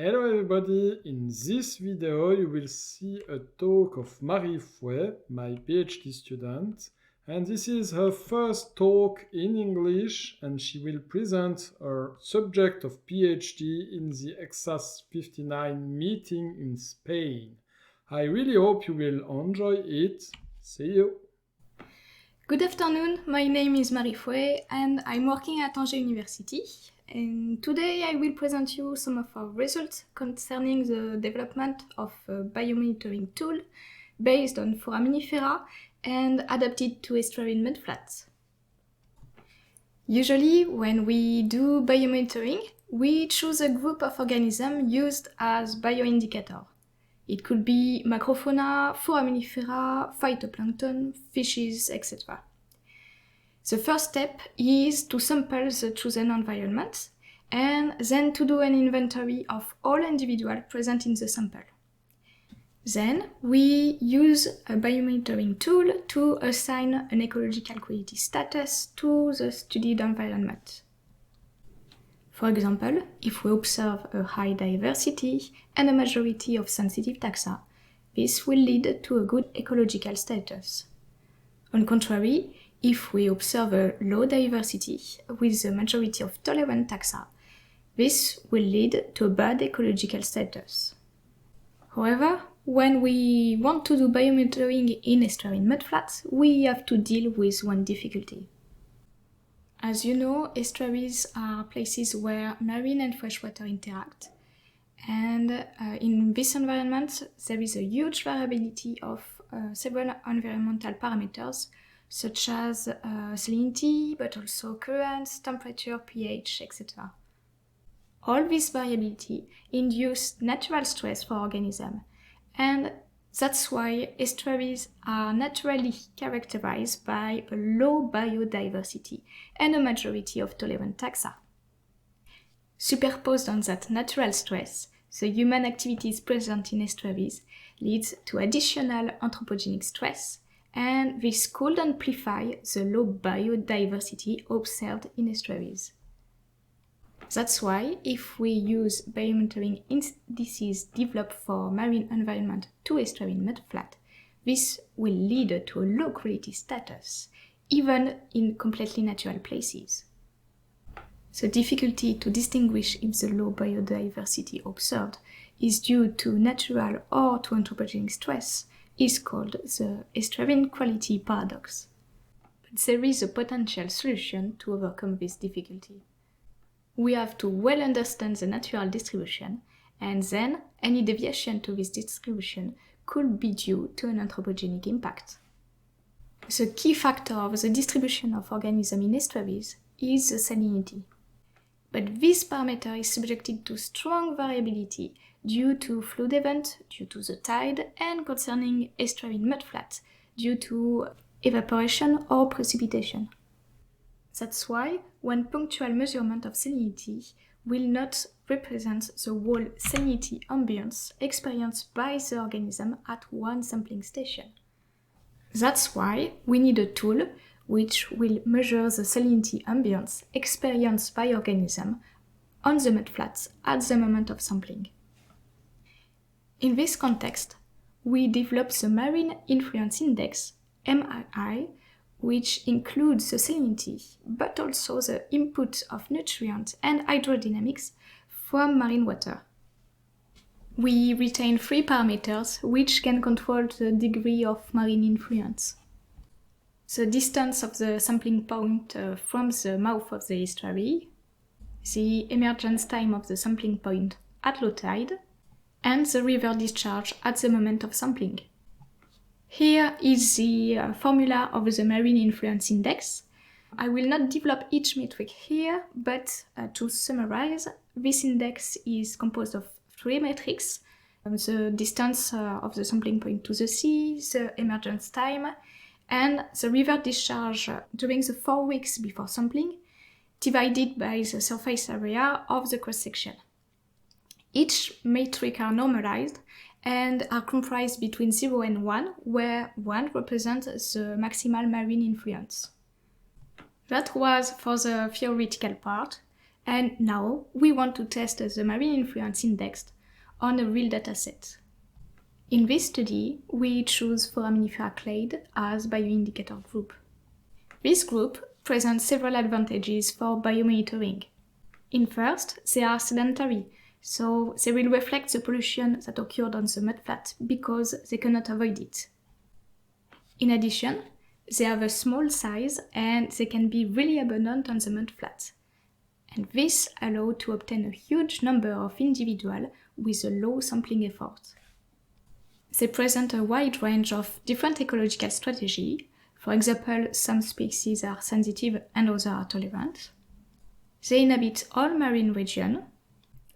Hello everybody, in this video you will see a talk of Marie Fouet, my PhD student, and this is her first talk in English and she will present her subject of PhD in the Exas 59 meeting in Spain. I really hope you will enjoy it. See you! Good afternoon, my name is Marie Fouet and I'm working at Angers University. And today I will present you some of our results concerning the development of a biomonitoring tool based on foraminiferal and adapted to estuarine mudflats. Usually when we do biomonitoring, we choose a group of organisms used as bioindicator. It could be macrofauna, foraminifera, phytoplankton, fishes, etc. The first step is to sample the chosen environment and then to do an inventory of all individuals present in the sample. Then we use a biomonitoring tool to assign an ecological quality status to the studied environment. For example, if we observe a high diversity and a majority of sensitive taxa, this will lead to a good ecological status. On contrary, if we observe a low diversity with a majority of tolerant taxa, this will lead to a bad ecological status. However, when we want to do biomonitoring in estuarine mudflats, we have to deal with one difficulty. As you know, estuaries are places where marine and freshwater interact, and in this environment there is a huge variability of several environmental parameters such as salinity, but also currents, temperature, pH, etc. All this variability induces natural stress for organisms, and that's why estuaries are naturally characterized by a low biodiversity and a majority of tolerant taxa. Superposed on that natural stress, the human activities present in estuaries leads to additional anthropogenic stress, and this could amplify the low biodiversity observed in estuaries. That's why, if we use biomonitoring indices developed for marine environment to estuarine mudflat, this will lead to a low quality status, even in completely natural places. The difficulty to distinguish if the low biodiversity observed is due to natural or to anthropogenic stress is called the estuarine quality paradox. But there is a potential solution to overcome this difficulty. We have to well understand the natural distribution, and then any deviation to this distribution could be due to an anthropogenic impact. The key factor of the distribution of organisms in estuaries is the salinity. But this parameter is subjected to strong variability due to flood events, due to the tide, and concerning estuarine mudflats due to evaporation or precipitation. That's why one punctual measurement of salinity will not represent the whole salinity ambience experienced by the organism at one sampling station. That's why we need a tool which will measure the salinity ambience experienced by organism on the mudflats at the moment of sampling. In this context, we developed the Marine Influence Index, MII, which includes the salinity, but also the input of nutrients and hydrodynamics from marine water. We retain 3 parameters which can control the degree of marine influence. The distance of the sampling point from the mouth of the estuary, the emergence time of the sampling point at low tide, and the river discharge at the moment of sampling. Here is the formula of the Marine Influence Index. I will not develop each metric here, but to summarize, this index is composed of 3 metrics: the distance of the sampling point to the sea, the emergence time, and the river discharge during the 4 weeks before sampling, divided by the surface area of the cross-section. Each metric are normalized and are comprised between 0 and 1, where 1 represents the maximal marine influence. That was for the theoretical part, And now we want to test the marine influence index on a real dataset. In this study, we choose foraminiferal clade as bioindicator group. This group presents several advantages for biomonitoring. In first, they are sedentary, so they will reflect the pollution that occurred on the mudflat because they cannot avoid it. In addition, they have a small size and they can be really abundant on the mudflat. And this allows to obtain a huge number of individuals with a low sampling effort. They present a wide range of different ecological strategies. For example, some species are sensitive and others are tolerant. They inhabit all marine regions.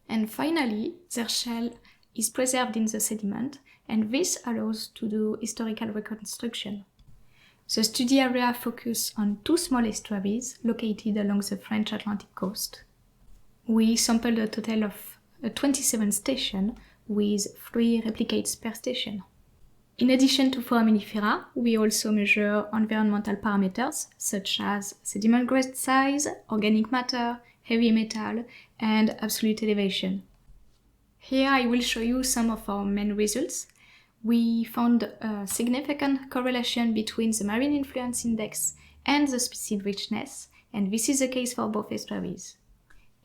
And finally, their shell is preserved in the sediment, and this allows to do historical reconstruction. The study area focuses on 2 small estuaries located along the French Atlantic coast. We sampled a total of 27 stations with 3 replicates per station. In addition to foraminifera, we also measure environmental parameters such as sediment grade size, organic matter, heavy metal, and absolute elevation. Here I will show you some of our main results. We found a significant correlation between the marine influence index and the species richness, and this is the case for both estuaries.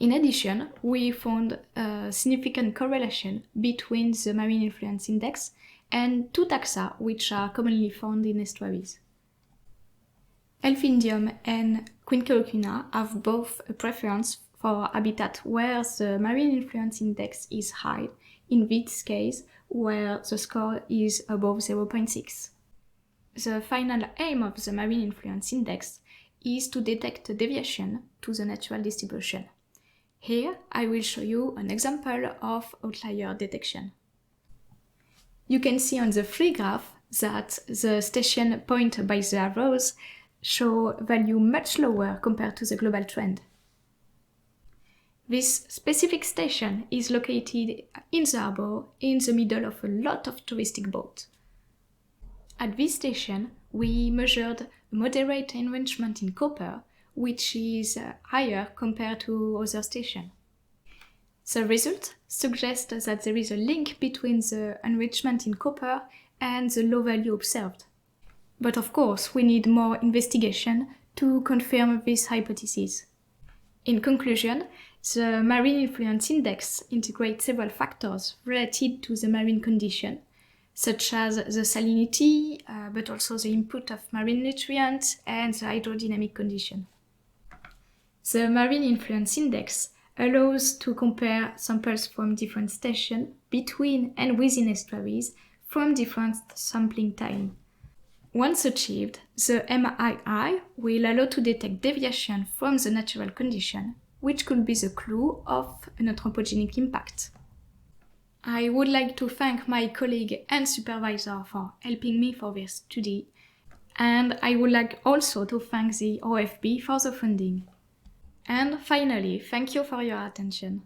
In addition, we found a significant correlation between the marine influence index and 2 taxa which are commonly found in estuaries. Elphindium and Quincunacina have both a preference for habitat where the marine influence index is high, in this case where the score is above 0.6. The final aim of the marine influence index is to detect a deviation to the natural distribution. Here I will show you an example of outlier detection. You can see on the free graph that the station pointed by the arrows show value much lower compared to the global trend. This specific station is located in the harbor in the middle of a lot of touristic boats. At this station, we measured a moderate enrichment in copper, which is higher compared to other stations. The result suggests that there is a link between the enrichment in copper and the low value observed. But of course, we need more investigation to confirm this hypothesis. In conclusion, the marine influence index integrates several factors related to the marine condition, such as the salinity, but also the input of marine nutrients and the hydrodynamic condition. The marine influence index allows to compare samples from different stations between and within estuaries from different sampling time. Once achieved, the MII will allow to detect deviation from the natural condition, which could be the clue of an anthropogenic impact. I would like to thank my colleague and supervisor for helping me for this study, and I would like also to thank the OFB for the funding. And finally, thank you for your attention.